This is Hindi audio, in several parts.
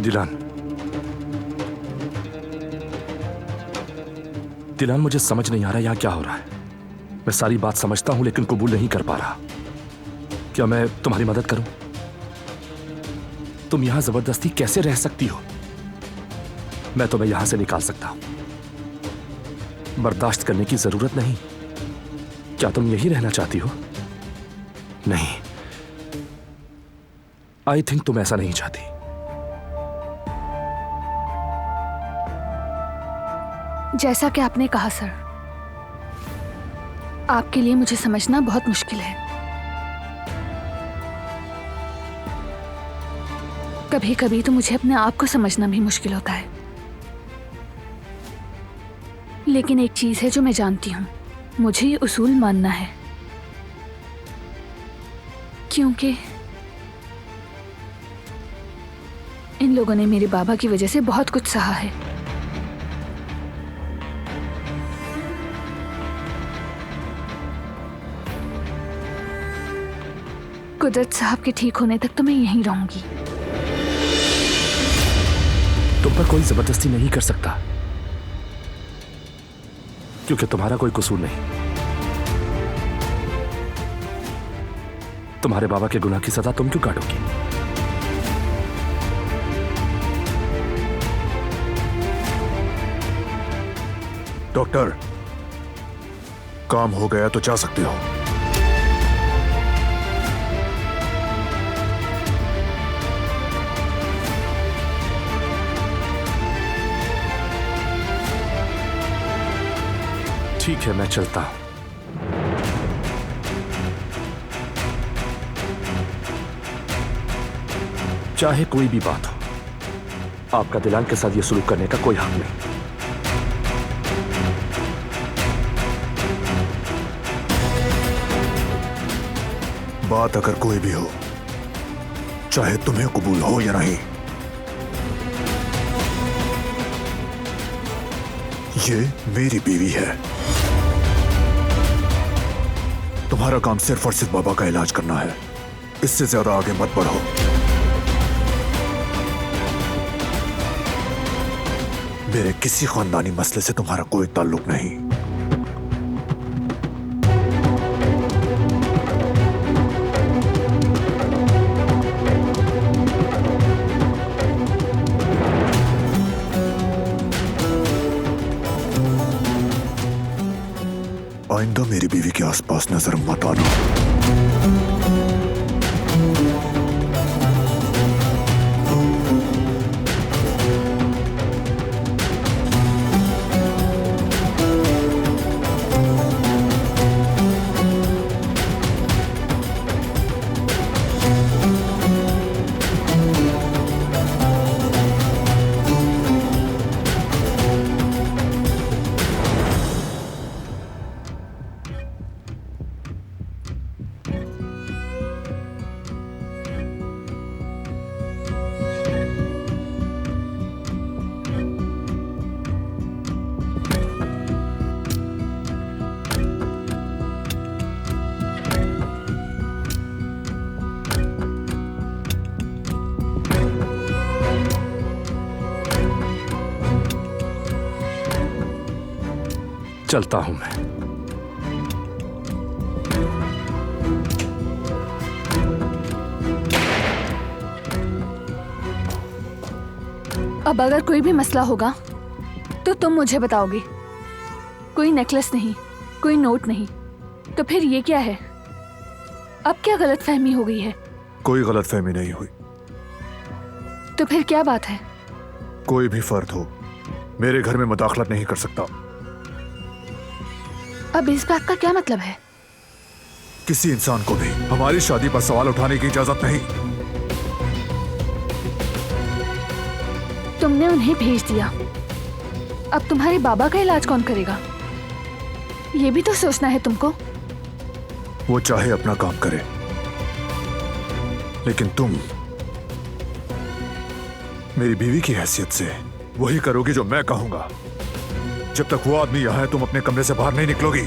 दिलान, दिलान मुझे समझ नहीं आ रहा यहाँ क्या हो रहा है। मैं सारी बात समझता हूं लेकिन कबूल नहीं कर पा रहा। क्या मैं तुम्हारी मदद करूं? तुम यहां जबरदस्ती कैसे रह सकती हो? मैं तुम्हें यहां से निकाल सकता हूं। बर्दाश्त करने की जरूरत नहीं। क्या तुम यही रहना चाहती हो? नहीं, आई थिंक तुम ऐसा नहीं चाहती। जैसा कि आपने कहा सर, आपके लिए मुझे समझना बहुत मुश्किल है। कभी कभी तो मुझे अपने आप को समझना भी मुश्किल होता है। लेकिन एक चीज है जो मैं जानती हूं, मुझे ये उसूल मानना है, क्योंकि इन लोगों ने मेरे बाबा की वजह से बहुत कुछ सहा है। कुदरत साहब के ठीक होने तक तो मैं यहीं रहूंगी। तुम पर कोई जबरदस्ती नहीं कर सकता, क्योंकि तुम्हारा कोई कसूर नहीं। तुम्हारे बाबा के गुनाह की सजा तुम क्यों काटोगी? डॉक्टर, काम हो गया तो जा सकते हो। ठीक है, मैं चलता हूं। चाहे कोई भी बात हो, आपका दिलान के साथ यह सलूक करने का कोई हक नहीं। बात अगर कोई भी हो, चाहे तुम्हें कबूल हो या नहीं, ये मेरी बीवी है। तुम्हारा काम सिर्फ और सिर्फ बाबा का इलाज करना है। इससे ज्यादा आगे मत बढ़ो। मेरे किसी खानदानी मसले से तुम्हारा कोई ताल्लुक नहीं। आइंदा मेरी बीवी के आसपास नजर मत आना। चलता हूं मैं। अब अगर कोई भी मसला होगा तो तुम मुझे बताओगे। कोई नेकलेस नहीं, कोई नोट नहीं, तो फिर ये क्या है? अब क्या गलतफहमी हो गई है? कोई गलतफहमी नहीं हुई। तो फिर क्या बात है? कोई भी फर्द हो मेरे घर में मुदाखलत नहीं कर सकता। अब इस बात का क्या मतलब है? किसी इंसान को भी हमारी शादी पर सवाल उठाने की इजाजत नहीं। तुमने उन्हें भेज दिया, अब तुम्हारे बाबा का इलाज कौन करेगा? ये भी तो सोचना है तुमको। वो चाहे अपना काम करे, लेकिन तुम मेरी बीवी की हैसियत से वही करोगी जो मैं कहूंगा। जब तक वो आदमी यहां है तुम अपने कमरे से बाहर नहीं निकलोगी।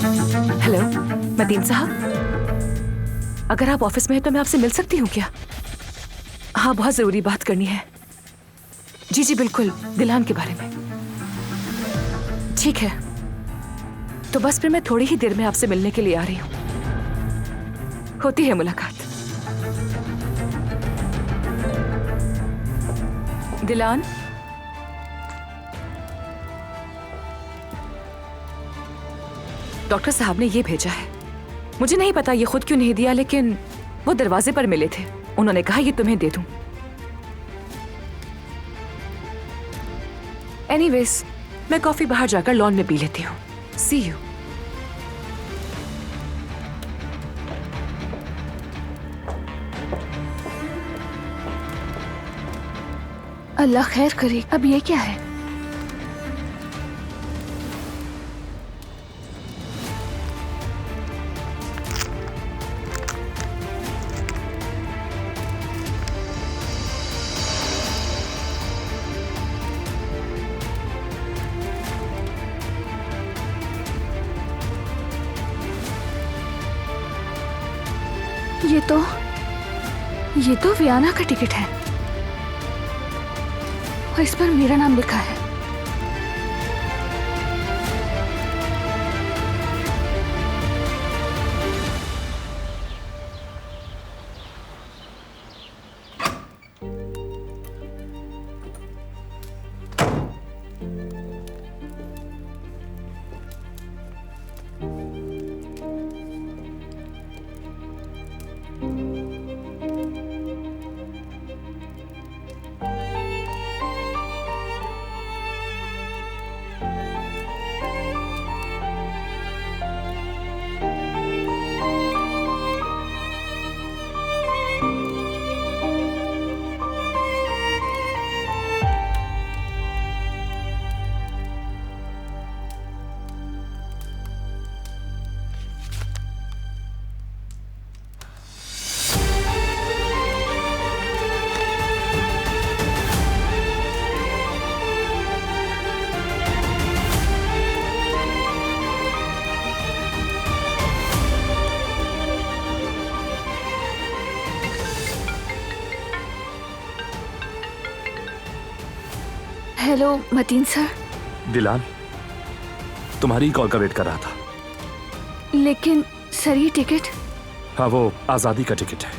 हेलो मतीन साहब, अगर आप ऑफिस में हैं तो मैं आपसे मिल सकती हूँ क्या? हाँ, बहुत जरूरी बात करनी है। जी जी बिल्कुल, दिलान के बारे में। ठीक है, तो बस फिर मैं थोड़ी ही देर में आपसे मिलने के लिए आ रही हूँ। होती है मुलाकात। दिलान, डॉक्टर साहब ने ये भेजा है। मुझे नहीं पता ये खुद क्यों नहीं दिया, लेकिन वो दरवाजे पर मिले थे। उन्होंने कहा ये तुम्हें दे दूं। एनीवेज, मैं कॉफी बाहर जाकर लॉन में पी लेती हूँ। सी यू। अल्लाह खैर करे। अब ये क्या है? ये तो वियना का टिकट है और इस पर मेरा नाम लिखा है। Hello Mateen sir. दिलान, तुम्हारी कॉल का वेट कर रहा था। लेकिन सर ये टिकट? हाँ, वो आजादी का टिकट है।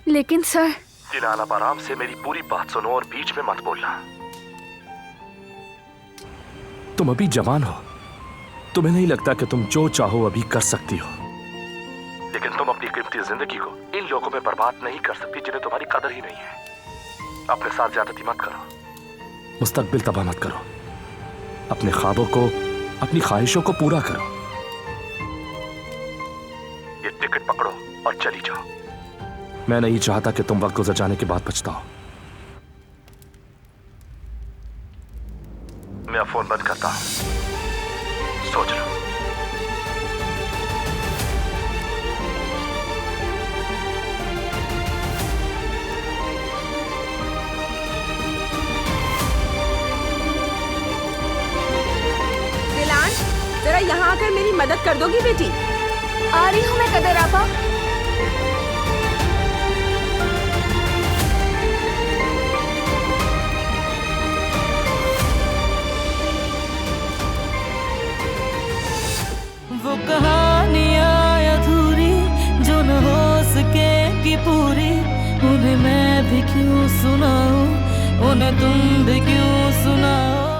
लेकिन सर। दिलान, अब आराम से मेरी पूरी बात सुनो और बीच में मत बोलना। तुम अभी जवान हो, तुम्हें नहीं लगता कि तुम जो चाहो अभी कर सकती हो, लेकिन तुम अपनी कीमती जिंदगी को इन लोगों में बर्बाद नहीं कर सकती जिन्हें तुम्हारी कदर ही नहीं है। अपने साथ ज्यादती मत करो, मुस्तकबिल तबाह मत करो, अपने ख्वाबों को, अपनी ख्वाहिशों को पूरा करो। ये टिकट पकड़ो और चली जाओ। मैं नहीं चाहता कि तुम वक्त गुजर जाने के बाद पछताओ। मैं अब फोन बंद करता हूं, सोच लो। जरा यहाँ आकर मेरी मदद कर दोगी बेटी? आ रही हूँ मैं कदर आपा। वो कहानियाँ अधूरी जो न हो सकेगी पूरी, उन्हें मैं भी क्यों सुनाऊं, उन्हें तुम भी क्यों सुनाओ।